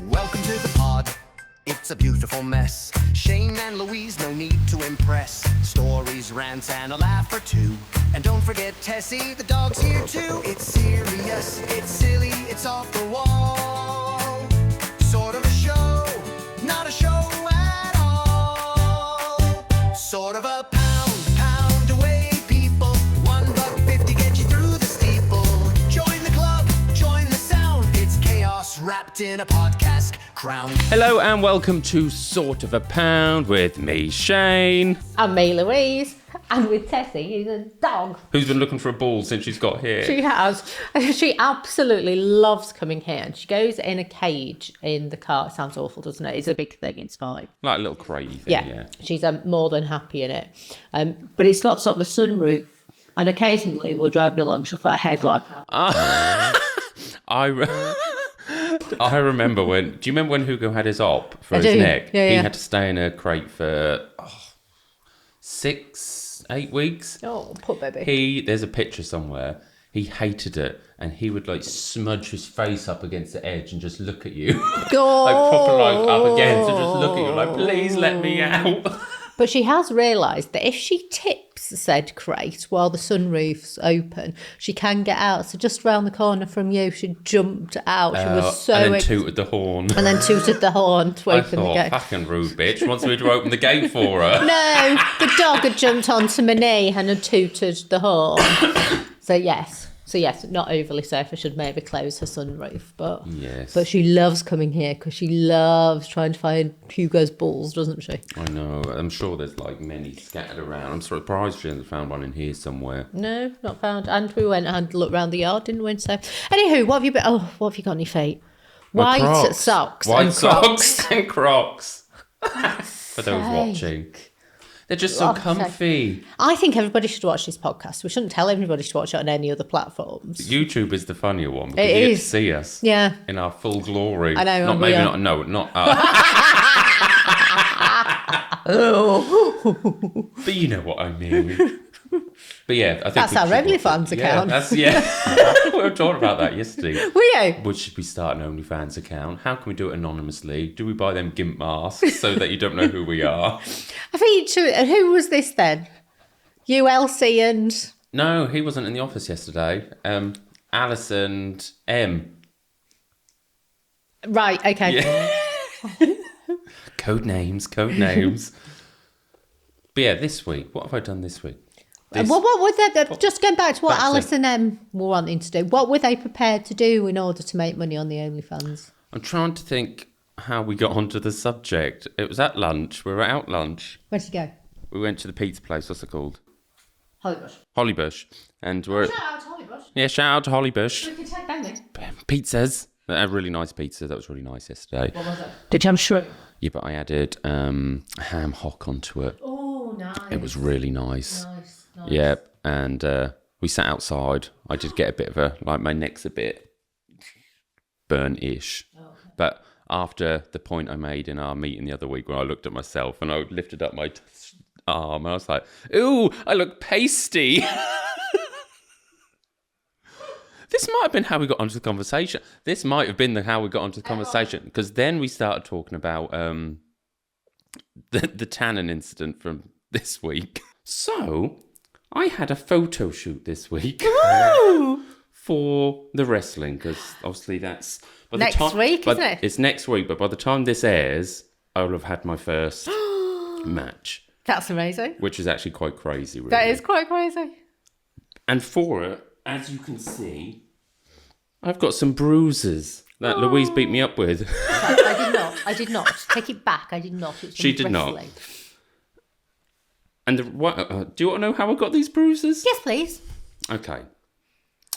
Welcome to the pod. It's a beautiful mess. Shane and Louise, no need to impress. Stories, rants, and a laugh or two. And don't forget Tessie, the dog's here too. It's serious, it's silly, it's off the wall. Sort of a show, not a show at all. Sort of a pound away, people. $1.50 get you through the steeple. Join the club, join the sound. It's chaos wrapped in a podcast crown. Hello and welcome to Sort of a Pound with me, Shane. And me, Louise. And with Tessie, who's a dog. Who's been looking for a ball since she's got here. She has. She absolutely loves coming here. And she goes in a cage in the car. It sounds awful, doesn't it? It's a big thing. It's fine. Like a little crazy thing, yeah. She's more than happy in it. But it's got sort of a sunroof. And occasionally we're driving along, she'll put her head like that. I remember when... Do you remember when Hugo had his op for I his do. neck? Yeah, he yeah. had to stay in a crate for 6-8 weeks. Oh, poor baby. There's a picture somewhere. He hated it, and he would like smudge his face up against the edge and just look at you, like proper like up against, and just look at you like, please let me out. But she has realised that if she tips said crate while the sunroof's open, she can get out. So just round the corner from you, she jumped out. She was so and then tooted the horn. and then tooted the horn to I open the thought, gate. fucking rude bitch, wants me to open the gate for her. No, the dog had jumped onto my knee and had tooted the horn. So yes, not overly safe. I should maybe close her sunroof, but Yes. But she loves coming here because she loves trying to find Hugo's balls, doesn't she? I know. I'm sure there's like many scattered around. I'm surprised she hasn't found one in here somewhere. No, not found. And we went and looked round the yard, didn't we? So, anywho, what have you been? Oh, what have you got on your feet? My White Crocs. socks. White and socks Crocs. and Crocs. For those watching. They're just so Okay. comfy. I think everybody should watch this podcast. We shouldn't tell everybody to watch it on any other platforms. YouTube is the funnier one because It you get to is. see us Yeah. in our full glory. I know, Not we maybe are. not. No, not. But you know what I mean. But yeah, I think That's we our should watch it. OnlyFans account. We were talking about that yesterday. Were you? Would should we start an OnlyFans account? How can we do it anonymously? Do we buy them gimp masks so that you don't know who we are? I think who was this then? You, Elsie, and No, he wasn't in the office yesterday. Alice and M. right, okay. Yeah. Code names. But yeah, this week, what have I done this week? What were they? Just going back to what Back to- Alice and Em were wanting to do. What were they prepared to do in order to make money on the OnlyFans? I'm trying to think how we got onto the subject. It was at lunch. We were out lunch. Where'd you go? We went to the pizza place. What's it called? Hollybush. Hollybush. And we're... Shout out to Hollybush. Yeah, shout out to Hollybush. We can take them in. Pizzas. A really nice pizza. That was really nice yesterday. What was it? Did you have shrimp? Yeah, but I added ham hock onto it. Oh, nice. It was really nice. Nice. Yeah, and we sat outside. I did get a bit of my neck's a bit burnt-ish. Oh, okay. But after the point I made in our meeting the other week when I looked at myself and I lifted up my arm and I was like, ooh, I look pasty. This might have been how we got onto the conversation. This might have been how we got onto the conversation because then we started talking about the tannin incident from this week. So I had a photo shoot this week for the wrestling because obviously that's by the Next week, but isn't it? It's next week, but by the time this airs, I will have had my first match, That's amazing. which is actually quite crazy. Really. That is quite crazy. And for it, as you can see, I've got some bruises that Louise beat me up with. I did not. Take it back. I did not. It was She did not. wrestling. And do you want to know how I got these bruises? Yes, please. Okay.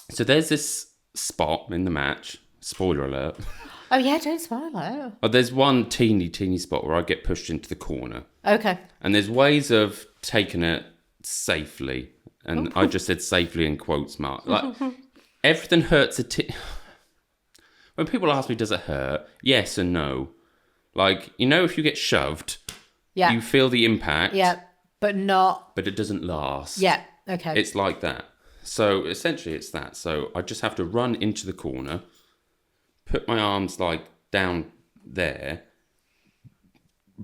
So there's this spot in the match. Spoiler alert. Oh, yeah, don't spoil it. Oh, there's one teeny spot where I get pushed into the corner. Okay. And there's ways of taking it safely. And I just said safely in quotes mark. Like, everything hurts When people ask me, does it hurt? Yes and no. Like, you know, if you get shoved, Yeah. you feel the impact. Yeah, but not. But it doesn't last. Yeah, okay. It's like that. So essentially it's that. So I just have to run into the corner, put my arms like down there,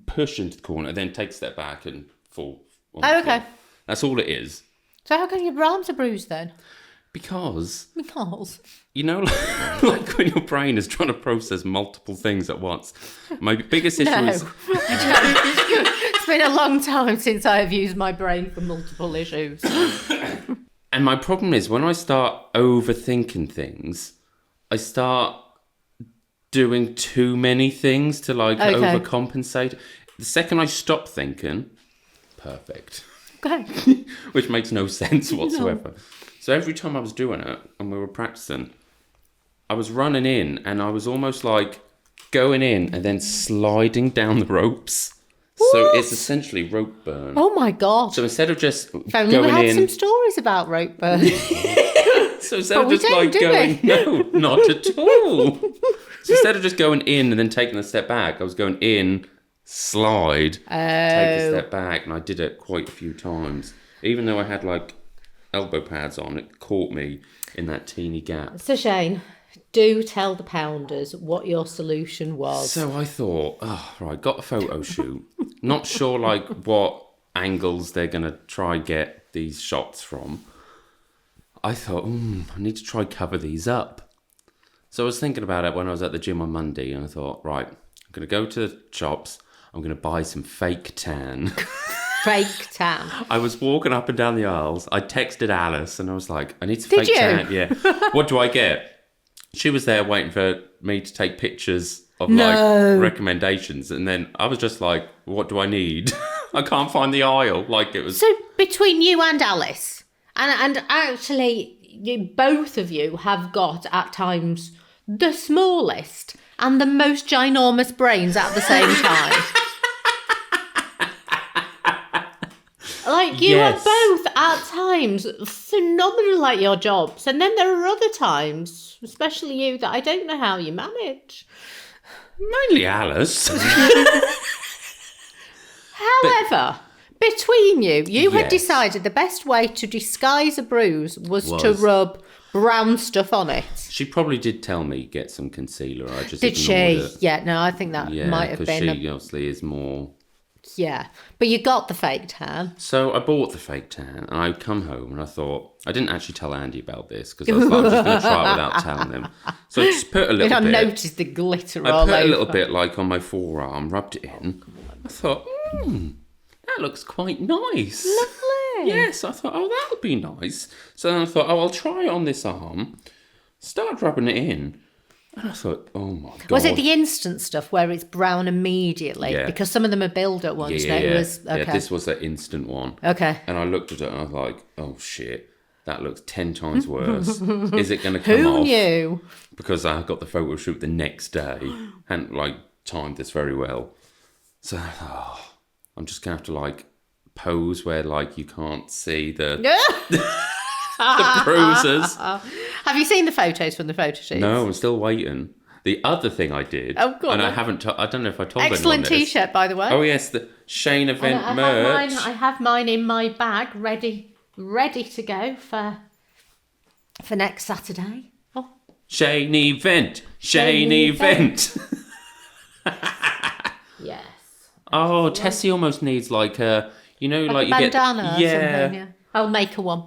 push into the corner, then take a step back and fall. Oh, okay. That's all it is. So how come your arms are bruised then? Because, Because. you know, like when your brain is trying to process multiple things at once. My biggest issue No. is... It's been a long time since I have used my brain for multiple issues. And my problem is when I start overthinking things, I start doing too many things to like overcompensate. The second I stop thinking, perfect. Okay. Which makes no sense whatsoever. No. So every time I was doing it and we were practicing, I was running in and I was almost like going in and then sliding down the ropes. What? So it's essentially rope burn. Oh my God. So instead of just if only we had some stories about rope burn. So instead of just like going, no, not at all. So instead of just going in and then taking a step back, I was going in, slide, take a step back, and I did it quite a few times. Even though I had like elbow pads on, it caught me in that teeny gap. So Shane, do tell the pounders what your solution was. So I thought, got a photo shoot. Not sure like what angles they're going to try get these shots from. I thought, I need to try cover these up. So I was thinking about it when I was at the gym on Monday, and I thought, right, I'm going to go to the shops. I'm going to buy some fake tan. Fake tan. I was walking up and down the aisles. I texted Alice, and I was like, I need some fake tan. Yeah. What do I get? She was there waiting for me to take pictures of like recommendations, and then I was just like, what do I need? I can't find the aisle. Like it was. So between you and Alice, and actually, both of you have got at times the smallest and the most ginormous brains at the same time. Like, you are both at times phenomenal at your jobs. And then there are other times, especially you, that I don't know how you manage. Mainly Alice. However, between you had decided the best way to disguise a bruise was to rub brown stuff on it. She probably did tell me get some concealer. I just did ignored she? it. Yeah, no, I think that might have been. Because she obviously is more. Yeah, but you got the fake tan. So I bought the fake tan, and I come home and I thought I didn't actually tell Andy about this because I was like, I'm just going to try it without telling him. So I just put a little bit. I noticed the glitter all over. I put a little bit like on my forearm, rubbed it in. I thought, that looks quite nice. Lovely. Yes, I thought, that'll be nice. So then I thought, I'll try it on this arm. Started rubbing it in. And I thought, oh my God. Was it the instant stuff where it's brown immediately? Yeah. Because some of them are build-up ones. Yeah. It was, okay. Yeah, this was an instant one. Okay. And I looked at it and I was like, oh shit, that looks 10 times worse. Is it going to come off? Who knew? Because I got the photo shoot the next day. Hadn't like timed this very well. So I thought, I'm just going to have to like pose where like you can't see the the bruises. Have you seen the photos from the photo shoots? No, I'm still waiting. The other thing I did, and I haven't, I don't know if I told anyone this. Excellent t-shirt, by the way. Oh yes, the Shane event I merch. I have mine in my bag, ready to go for next Saturday. Oh. Shane event. Yes. Oh, Tessie almost needs like a, you know, like a you bandana get, or something. Yeah. I'll make her one.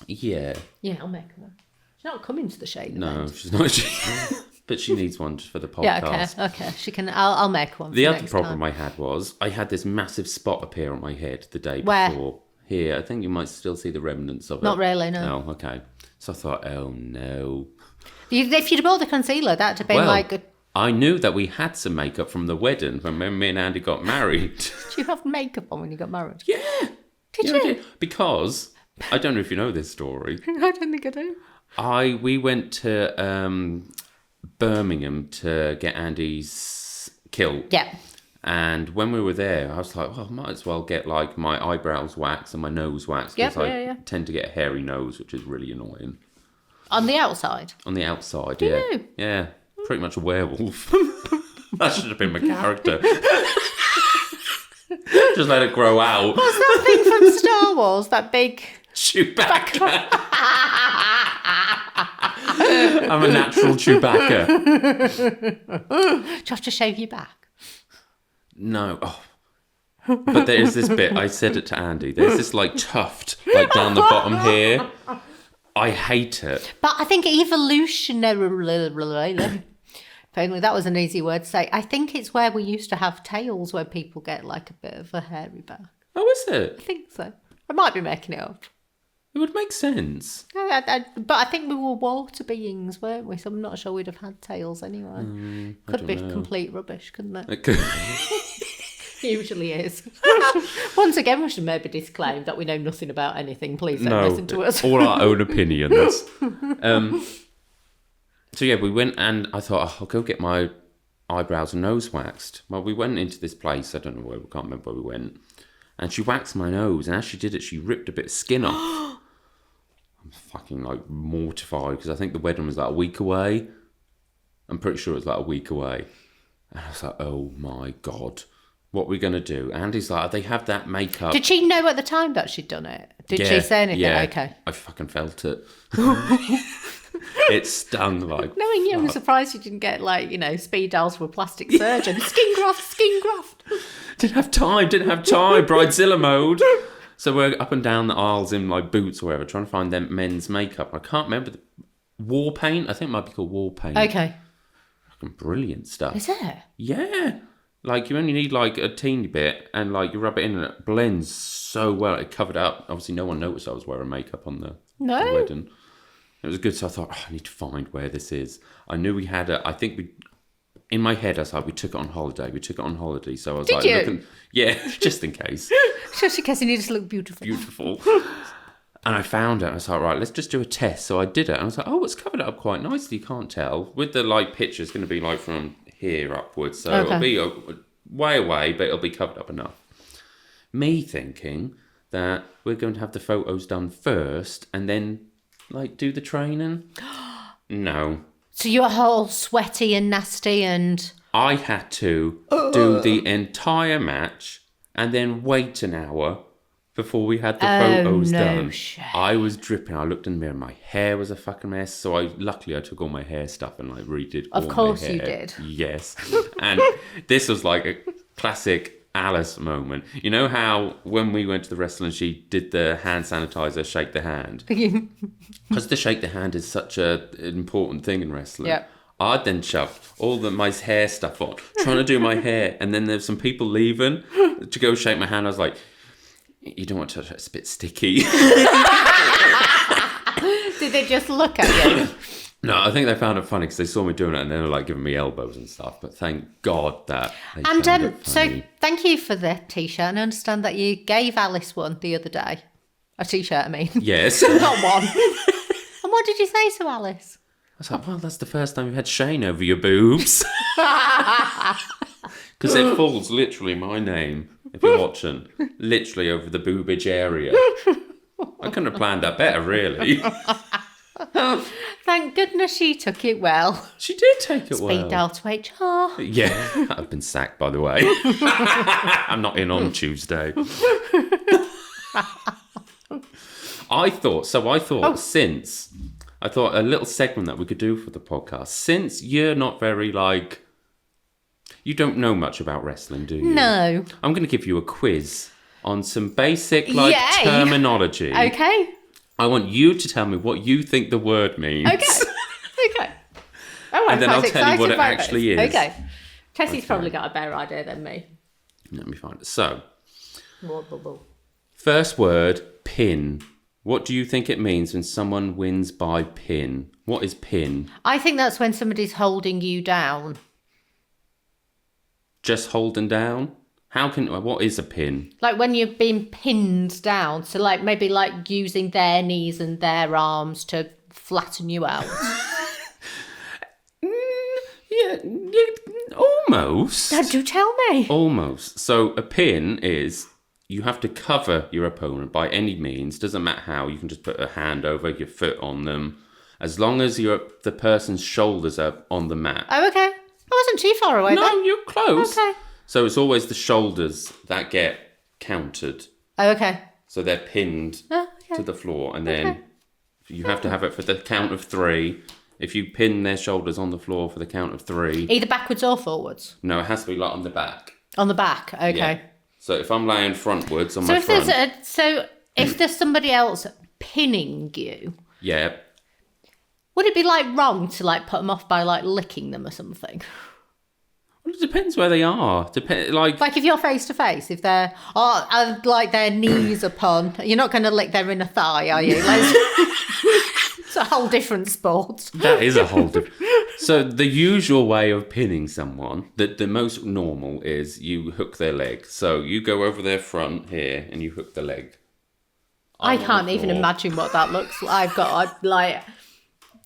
Yeah. Yeah, I'll make her one. She's not coming to the Shane No, event. she's not. But she needs one just for the podcast. Yeah, okay. She can. I'll make one. The other problem I had was I had this massive spot appear on my head the day before. Here, I think you might still see the remnants of it. Not really, no. Oh, okay. So I thought, oh no. If you'd bought the concealer, that'd have been like a... I knew that we had some makeup from the wedding when me and Andy got married. Did you have makeup on when you got married? Yeah. Did you? I did. Because, I don't know if you know this story. I don't think I do. We went to Birmingham to get Andy's kilt. Yeah. And when we were there, I was like, well, I might as well get like my eyebrows waxed and my nose waxed because I tend to get a hairy nose, which is really annoying. On the outside? On the outside, Do you? Yeah, pretty much a werewolf. That should have been my character. Just let it grow out. What's that thing from Star Wars? That big... Chewbacca. I'm a natural Chewbacca. Do you have to shave your back? No. Oh. But there's this bit, I said it to Andy, there's this like tuft like down the bottom here. I hate it. But I think evolutionarily, if only that was an easy word to say, I think it's where we used to have tails where people get like a bit of a hairy back. Oh, is it? I think so. I might be making it up. It would make sense. But I think we were water beings, weren't we? So I'm not sure we'd have had tails anyway. Could be complete rubbish, couldn't it? It could. Usually is. Once again, we should maybe disclaim that we know nothing about anything. Please don't listen to us. All our own opinions. So yeah, we went and I thought, I'll go get my eyebrows and nose waxed. Well, we went into this place, I don't know where, we can't remember where we went. And she waxed my nose, and as she did it, she ripped a bit of skin off. I'm fucking like mortified, because I think the wedding was like a week away. I'm pretty sure it was like a week away. And I was like, oh my God, what are we going to do? Andy's like, they have that makeup. Did she know at the time that she'd done it? Did she say anything? Yeah, okay. I fucking felt it. It stung like... Knowing you, I'm surprised you didn't get like, speed dials for a plastic surgeon. Skin graft. Didn't have time, bridezilla mode. So we're up and down the aisles in like boots or whatever, trying to find them men's makeup. I can't remember the war paint. I think it might be called war paint. Okay. Fucking brilliant stuff. Is it? Yeah. Like you only need like a teeny bit, and like you rub it in and it blends so well. It covered up. Obviously, no one noticed I was wearing makeup on the wedding. It was good, so I thought, I need to find where this is. I knew we had it. I think in my head, I was like, we took it on holiday. So I was like, looking, yeah, just in case. Just in case you need to look beautiful. And I found it. I was like, right, let's just do a test. So I did it. And I was like, oh, it's covered it up quite nicely. You can't tell. With the like picture, it's going to be like from here upwards. So it'll be way away, but it'll be covered up enough. Me thinking that we're going to have the photos done first and then like do the training. No. So you're all sweaty and nasty and... I had to do the entire match and then wait an hour before we had the photos done. Shame. I was dripping. I looked in the mirror. My hair was a fucking mess. So luckily I took all my hair stuff and like redid all my hair. Of course you did. Yes. And this was like a classic Alice moment. You know how when we went to the restaurant, she did the hand sanitizer, shake the hand? Because the shake the hand is such an important thing in wrestling. Yeah. I'd then shoved all my hair stuff on, trying to do my hair. And then there's some people leaving to go shake my hand. I was like, you don't want to touch it, it's a bit sticky. Did they just look at you? No, I think they found it funny because they saw me doing it and they were like giving me elbows and stuff. But thank God that they found it so funny. thank you for the t-shirt. And I understand that you gave Alice one the other day. A t-shirt, I mean. Yes. Not one. And what did you say to Alice? I was like, well, that's the first time you've had Shane over your boobs. Because it falls literally my name, if you're watching, literally over the boobage area. I couldn't have planned that better, really. Thank goodness she took it well. She did take it well. Speed dial to HR. Yeah, I've been sacked, by the way. I'm not in on Tuesday. I thought a little segment that we could do for the podcast, since you're not very you don't know much about wrestling, do you? No. I'm going to give you a quiz on some basic Yay. terminology. Okay. I want you to tell me what you think the word means. Okay. Oh, and then I'll tell you what it actually is. Okay. Tessie's probably got a better idea than me. Let me find it. So, first word, pin. What do you think it means when someone wins by pin? What is pin? I think that's when somebody's holding you down. Just holding down? What is a pin? Like when you've been pinned down. So like maybe like using their knees and their arms to flatten you out. Yeah, almost. Now, do tell me. Almost. So a pin is you have to cover your opponent by any means. Doesn't matter how. You can just put a hand over your foot on them. As long as the person's shoulders are on the mat. Oh, okay. I wasn't too far away then. No, you're close. Okay. So it's always the shoulders that get counted. Oh, okay. So they're pinned to the floor. And then you have to have it for the count of 3. if you pin their shoulders on the floor for the count of 3. Either backwards or forwards? No, it has to be like on the back. On the back, okay. Yeah. So if I'm laying frontwards on So my if front... if there's somebody else pinning you, Yeah. would it be like wrong to like put them off by like licking them or something? Well, it depends where they are. Like if you're face to face, if they're like their knees upon, you're not going to lick their inner thigh, are you? Like, it's a whole different sport. That is a whole different... So the usual way of pinning someone, the most normal is you hook their leg. So you go over their front here and you hook the leg. I can't even imagine what that looks like.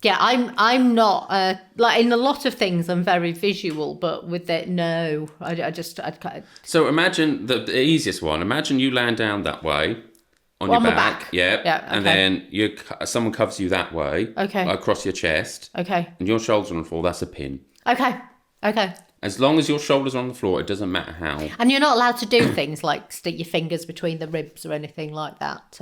I'm not like in a lot of things. I'm very visual, but with it, no. I can't. So imagine the easiest one. Imagine you land down that way on Well, your on my back. Yeah. Yeah, And okay. then someone covers you that way. Okay. Across your chest. Okay. And your shoulders on the floor. That's a pin. Okay. As long as your shoulders are on the floor, it doesn't matter how. And you're not allowed to do things like stick your fingers between the ribs or anything like that.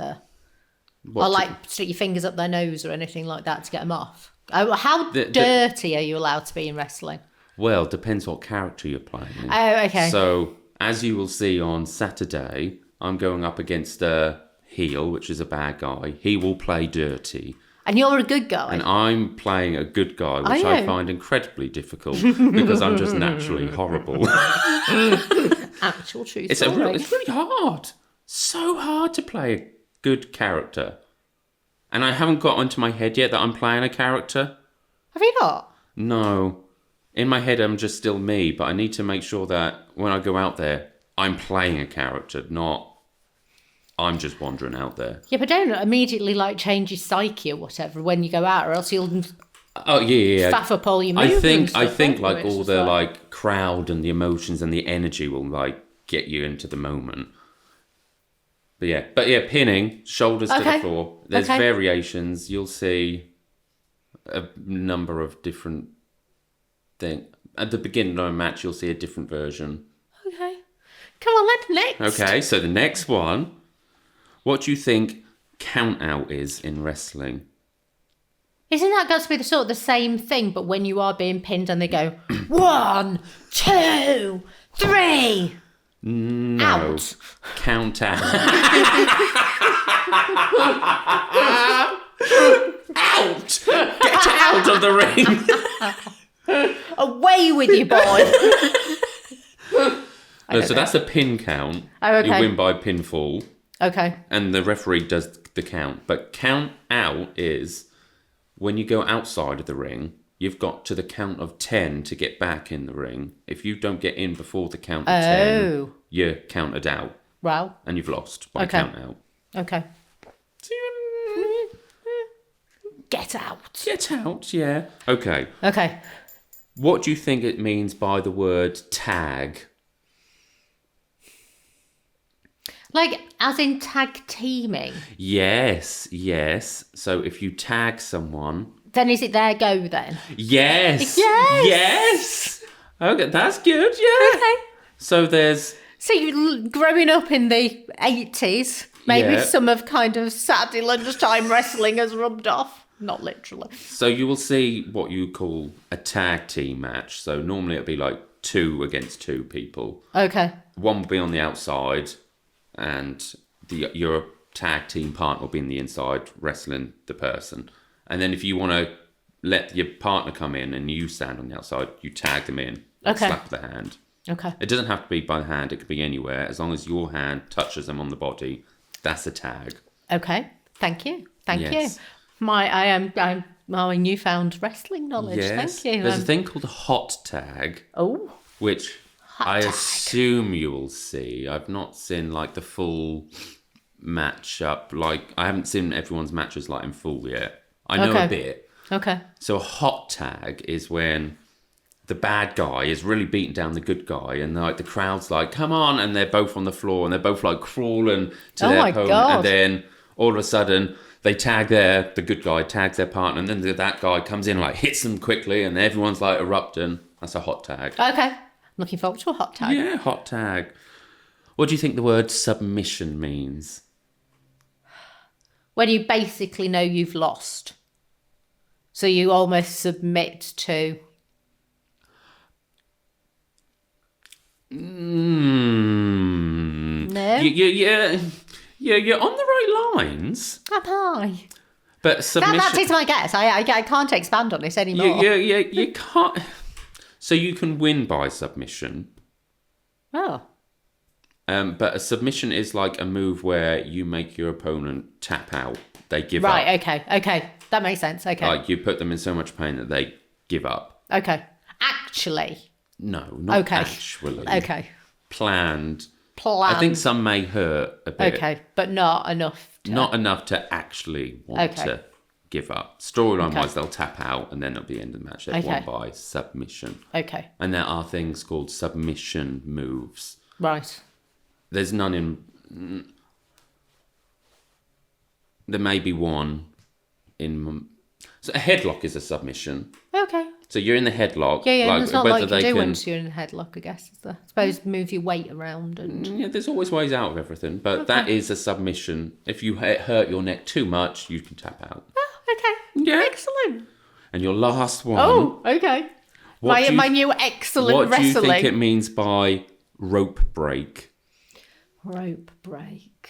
Or like stick your fingers up their nose or anything like that to get them off. How dirty are you allowed to be in wrestling? Well, depends what character you're playing. Oh, okay. So, as you will see on Saturday, I'm going up against a heel, which is a bad guy. He will play dirty. And you're a good guy. And I'm playing a good guy, which I find incredibly difficult because I'm just naturally horrible. Actual truth. It's really hard. So hard to play a good character. And I haven't got into my head yet that I'm playing a character. Have you not? No. In my head, I'm just still me, but I need to make sure that when I go out there, I'm playing a character, not I'm just wandering out there. Yeah, but don't immediately like change your psyche or whatever when you go out, or else you'll faff up all your movements. I think like all the like crowd and the emotions and the energy will like get you into the moment. But yeah, pinning, shoulders to the floor. There's variations. You'll see a number of different things. At the beginning of a match, you'll see a different version. Okay. Come on, let's next. Okay, so the next one. What do you think count out is in wrestling? Isn't that got to be the same thing, but when you are being pinned and they go 1, 2, 3. No. Out. Count out. Out! Get out of the ring! Away with you, boy. No, so that's a pin count. Oh, okay. You win by pinfall. Okay. And the referee does the count. But count out is when you go outside of the ring, you've got to the count of 10 to get back in the ring. If you don't get in before the count of 10, you're counted out. Wow. And you've lost by count out. Okay. Get out. Get out, yeah. Okay. Okay. What do you think it means by the word tag? Like, as in tag teaming? Yes. So if you tag someone... Then is it their go then? Yes. Yes. Okay, that's good, yeah. Okay. So there's... So you growing up in the 80s, maybe some of kind of Saturday lunchtime wrestling has rubbed off. Not literally. So you will see what you call a tag team match. So normally it'll be like 2 against 2 people. Okay. One will be on the outside and your tag team partner will be in the inside wrestling the person. And then if you want to let your partner come in and you stand on the outside, you tag them in. Okay. Slap the hand. Okay. It doesn't have to be by the hand. It could be anywhere. As long as your hand touches them on the body, that's a tag. Okay. Thank you. Thank Yes. you. I'm my newfound wrestling knowledge. Yes. Thank you. There's a thing called a hot tag, which I tag. assume you will see. I've not seen like the full match up. Like I haven't seen everyone's matches like in full yet. I know a bit. Okay. So a hot tag is when the bad guy is really beating down the good guy, and like the crowd's like, "Come on!" and they're both on the floor, and they're both like crawling to their opponent, God. and then all of a sudden they the good guy tags their partner, and then that guy comes in like hits them quickly, and everyone's like erupting. That's a hot tag. Okay. I'm looking forward to a hot tag. Yeah, hot tag. What do you think the word submission means? When you basically know you've lost. So you almost submit to... No? You're on the right lines. Am I? But submission... That is my guess. I can't expand on this anymore. You can't... So you can win by submission. Oh. But a submission is like a move where you make your opponent tap out. They give up. Right, okay. That makes sense. Okay. Like you put them in so much pain that they give up. Okay. Actually. No, not Okay. actually. Okay. Planned. Planned. I think some may hurt a bit. Okay, but not enough. Not enough to actually want Okay. to give up. Storyline wise, Okay. they'll tap out and then at the end of the match, they've Okay. won by submission. Okay. And there are things called submission moves. Right. There's none in... There may be one in... So a headlock is a submission. Okay. So you're in the headlock. Yeah, like, there's not whether like they you do can... once you're in a headlock, I guess. Is there? I suppose move your weight around and... Yeah, there's always ways out of everything. But that is a submission. If you hurt your neck too much, you can tap out. Oh, okay. Yeah. Excellent. And your last one... Oh, okay. My new excellent what wrestling. What do you think it means by rope break? Rope break.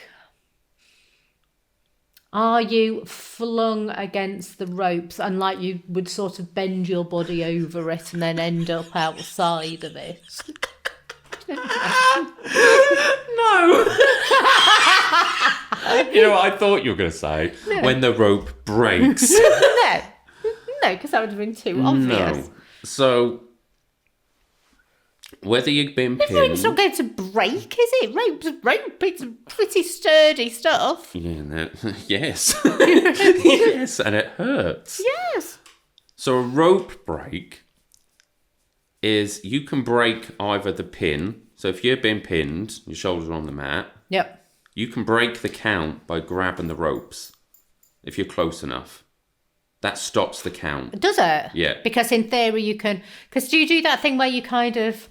Are you flung against the ropes and like you would sort of bend your body over it and then end up outside of it? No. You know what I thought you were going to say? No. When the rope breaks. No, because that would have been too obvious. No. So, whether you've been pinned... Rope's not going to break, is it? Rope, it's pretty sturdy stuff. Yeah, yes. Yes, and it hurts. Yes. So a rope break is you can break either the pin. So if you're being pinned, your shoulders are on the mat. Yep. You can break the count by grabbing the ropes if you're close enough. That stops the count. Does it? Yeah. Because in theory you can... Because do you do that thing where you kind of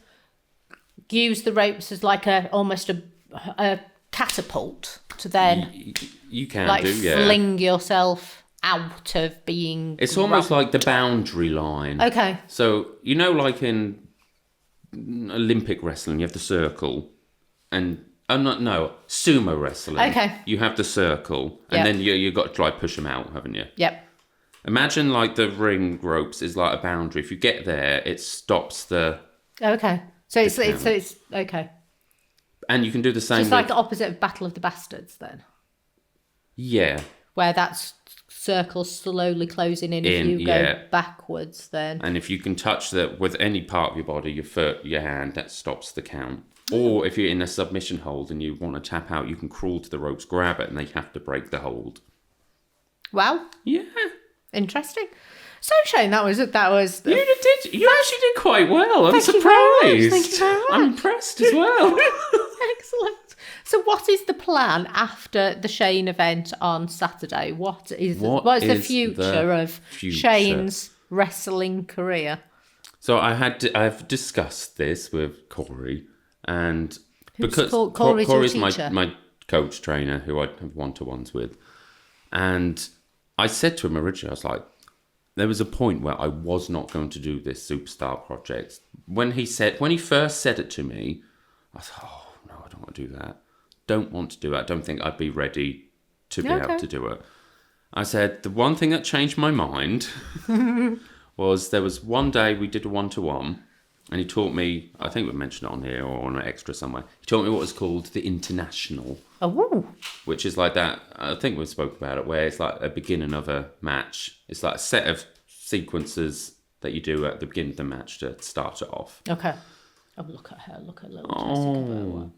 use the ropes as like almost a catapult to then You can like do, yeah. fling yourself out of being... It's almost like the boundary line. Okay. So, you know, like in Olympic wrestling, you have the circle. And, sumo wrestling. Okay. You have the circle. And Yep. then you've got to try push them out, haven't you? Yep. Imagine like the ring ropes is like a boundary. If you get there, it stops the... Okay. So it's count. okay. And you can do the same It's like the opposite of Battle of the Bastards then. Yeah. Where that's circle slowly closing in. If you go backwards then. And if you can touch that with any part of your body, your foot, your hand, that stops the count. Or if you're in a submission hold and you want to tap out, you can crawl to the ropes, grab it, and they have to break the hold. Wow. Yeah. Interesting. So Shane, that was You actually did quite well. I'm Thank you surprised. very much. Thank you very much. I'm impressed as well. Excellent. So what is the plan after the Shane event on Saturday? What is the future of Shane's wrestling career? So I've discussed this with Corey, and because Corey's my coach trainer who I have one-to-ones with, and I said to him originally, I was like, there was a point where I was not going to do this superstar project. When he first said it to me, I thought, oh no, I don't want to do that. Don't want to do it. I don't think I'd be ready to be able to do it. I said, the one thing that changed my mind was there was one day we did a one-to-one and he taught me, I think we mentioned it on here or on an extra somewhere, he taught me what was called the international. Oh. Which is like that, I think we spoke about it, where it's like a beginning of a match. It's like a set of sequences that you do at the beginning of the match to start it off. Okay. Oh, look at her. Look at little Jessica.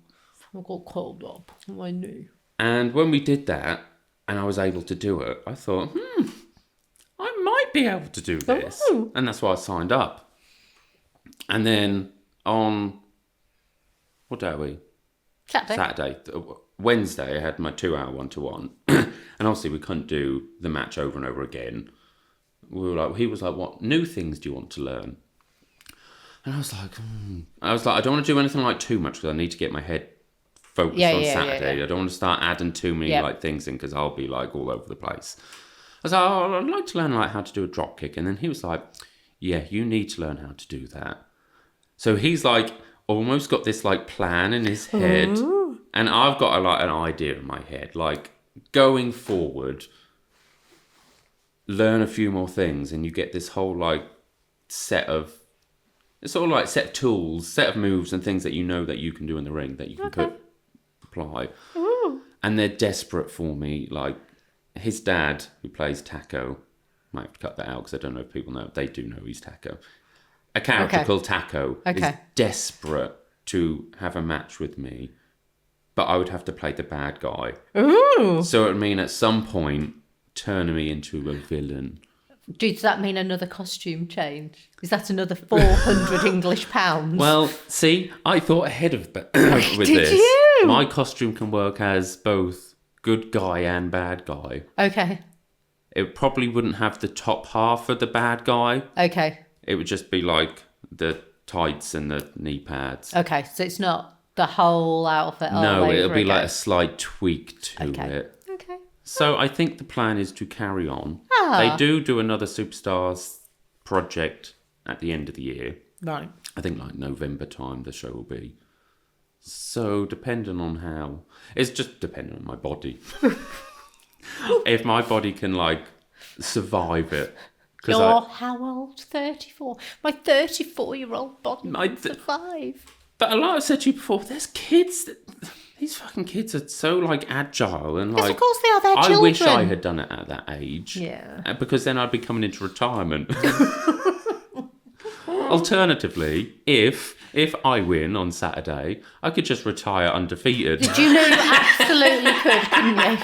I got cold up on my knee. And when we did that, and I was able to do it, I thought, I might be able to do this. Ooh. And that's why I signed up. And then on, what day are we? Saturday. Wednesday, I had my 2-hour one-to-one. And obviously we couldn't do the match over and over again. He was like, what new things do you want to learn? And I was like, I don't want to do anything like too much because I need to get my head focused on Saturday. I don't want to start adding too many like things in because I'll be like all over the place. was like, oh, I'd like to learn like how to do a drop kick. And then he was like, yeah, you need to learn how to do that. So he's like almost got this like plan in his head. Ooh. And I've got an idea in my head. Like going forward, learn a few more things and you get this whole like set of tools, set of moves and things that you know that you can do in the ring that you can apply. Ooh. And they're desperate for me. Like his dad, who plays Taco, might have to cut that out because I don't know if people know. They do know he's Taco. A character called Taco is desperate to have a match with me, but I would have to play the bad guy. Ooh. So it would mean at some point turning me into a villain. Does that mean another costume change? Is that another 400 English pounds? Well, see, I thought ahead of with this. Did you? My costume can work as both good guy and bad guy. Okay. It probably wouldn't have the top half of the bad guy. Okay. It would just be like the tights and the knee pads. Okay, so it's not the whole outfit. No, it'll be like a slight tweak to it. Okay. So I think the plan is to carry on. They do another Superstars project at the end of the year. Right. I think like November time the show will be. So depending on how... It's just depending on my body. If my body can like survive it. You're how old? 34. My 34-year-old body can survive. But like I said to you before, there's kids that... These fucking kids are so like agile and like. Yes, of course they are. They're children. I wish I had done it at that age. Yeah. Because then I'd be coming into retirement. Alternatively, if I win on Saturday, I could just retire undefeated. Did you know you absolutely could, couldn't you?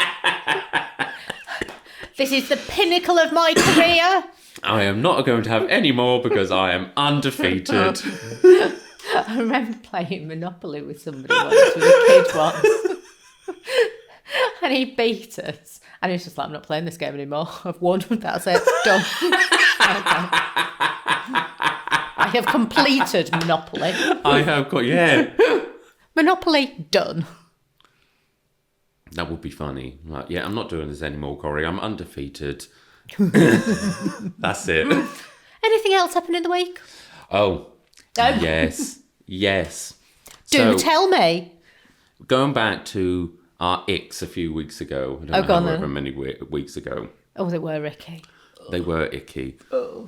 This is the pinnacle of my career. I am not going to have any more because I am undefeated. I remember playing Monopoly with somebody once, with a kid once. And he beat us. And he was just like, I'm not playing this game anymore. I've won. That's it. Done. I have completed Monopoly. I have got, yeah. Monopoly done. That would be funny. Like, yeah, I'm not doing this anymore, Corey. I'm undefeated. That's it. Anything else happen in the week? Oh. Yes. Do tell me. Going back to our icks a few weeks ago. I don't know however many weeks ago. Oh, they were icky. They were icky. Oh.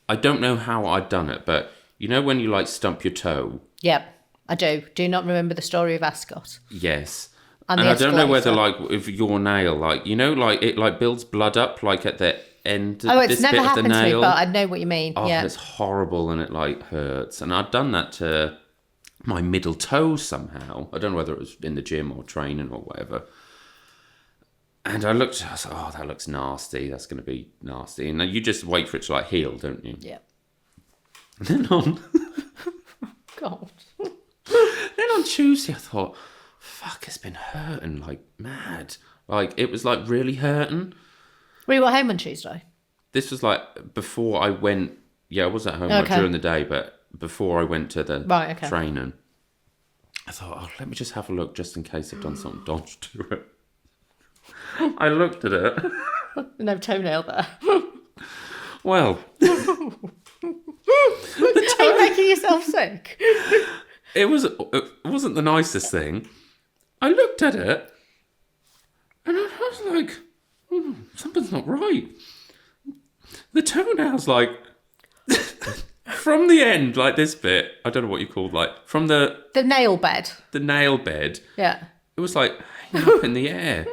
I don't know how I'd done it, but you know when you like stump your toe? Yep, I do. Do you not remember the story of Ascot? Yes. And I don't know whether like if your nail, like, you know, like it like builds blood up like at the end of it's this never bit of the happened to me, nail. but I know what you mean. Oh, yeah. It's horrible and it like hurts. And I'd done that to my middle toe somehow. I don't know whether it was in the gym or training or whatever. And I was like, oh, that looks nasty. That's going to be nasty. And you just wait for it to like heal, don't you? Yeah. And then on... God. Then on Tuesday I thought, fuck, it's been hurting like mad. Like, it was like really hurting. Were you at home on Tuesday? This was like before I went... Yeah, I was at home like, during the day, but before I went to the training. I thought, oh, let me just have a look just in case I've done something dodgy to it. I looked at it. No toenail there. Well. Are you making yourself sick? It wasn't the nicest thing. I looked at it and I was like, something's not right. The toenail's like from the end, like this bit, I don't know what you called, like from the nail bed. The nail bed. Yeah. It was like hanging up in the air.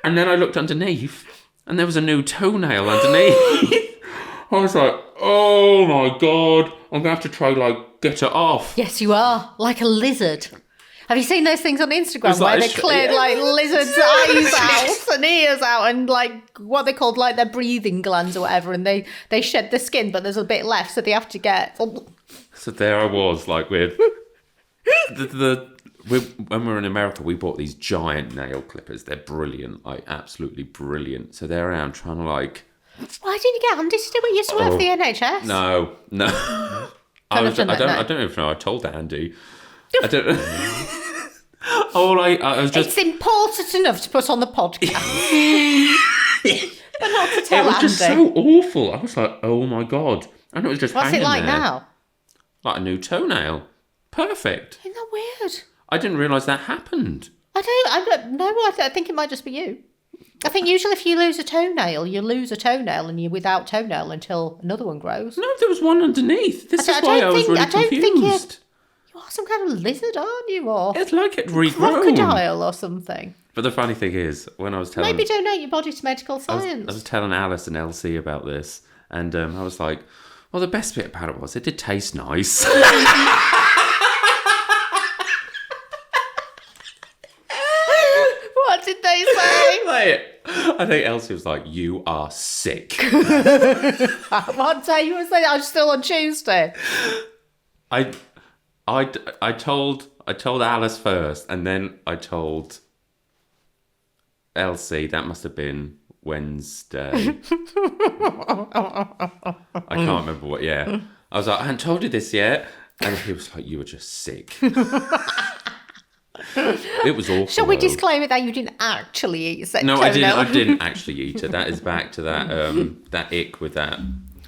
And then I looked underneath and there was a new toenail underneath. I was like, oh my God, I'm going to have to try, like, get it off. Yes, you are. Like a lizard. Have you seen those things on Instagram where they cleared, like, lizards' eyes out and ears out and, like, what they called, like, their breathing glands or whatever, and they shed the skin, but there's a bit left, so they have to get... So there I was, like, with... when we were in America, we bought these giant nail clippers. They're brilliant, like, absolutely brilliant. So there I am trying to, like... Why didn't you get Andy to do what you used to work for the NHS? No. I don't even know. I told Andy. I don't. I was just. It's important enough to put on the podcast. But not to It tell was Andy. just so awful. I was like, oh my God. And it was just What's hanging it like there. now? Like a new toenail. Perfect. Isn't that weird? I didn't realise that happened. I think it might just be you. I think usually if you lose a toenail, you lose a toenail and you're without toenail until another one grows. No, there was one underneath. This is why I was really confused. You are some kind of lizard, aren't you? Or It's like it regrown. crocodile or something. But the funny thing is, when I was telling... Maybe donate your body to medical science. I was telling Alice and Elsie about this, and I was like, well, the best bit about it was it did taste nice. What did they say? I think Elsie was like, you are sick. What day you were saying? I was still on Tuesday. I told Alice first, and then I told Elsie. That must have been Wednesday. I can't remember what. Yeah, I was like, I haven't told you this yet, and he was like, you were just sick. It was awful. Shall we though. disclaim it that you didn't actually eat said No, toenail? I didn't actually eat it. That is back to that that ick with that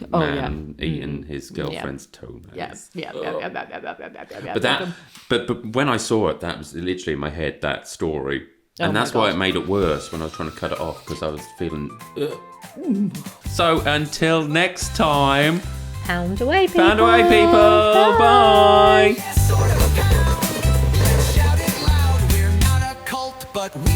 man eating his girlfriend's toenails. Yes. Yeah. But when I saw it, that was literally in my head, that story. And my that's why God. it made it worse when I was trying to cut it off, because I was feeling... So until next time... Pound away, people. Pound away, people. Bye. Sort of a cult. Let's shout it loud. We're not a cult, but we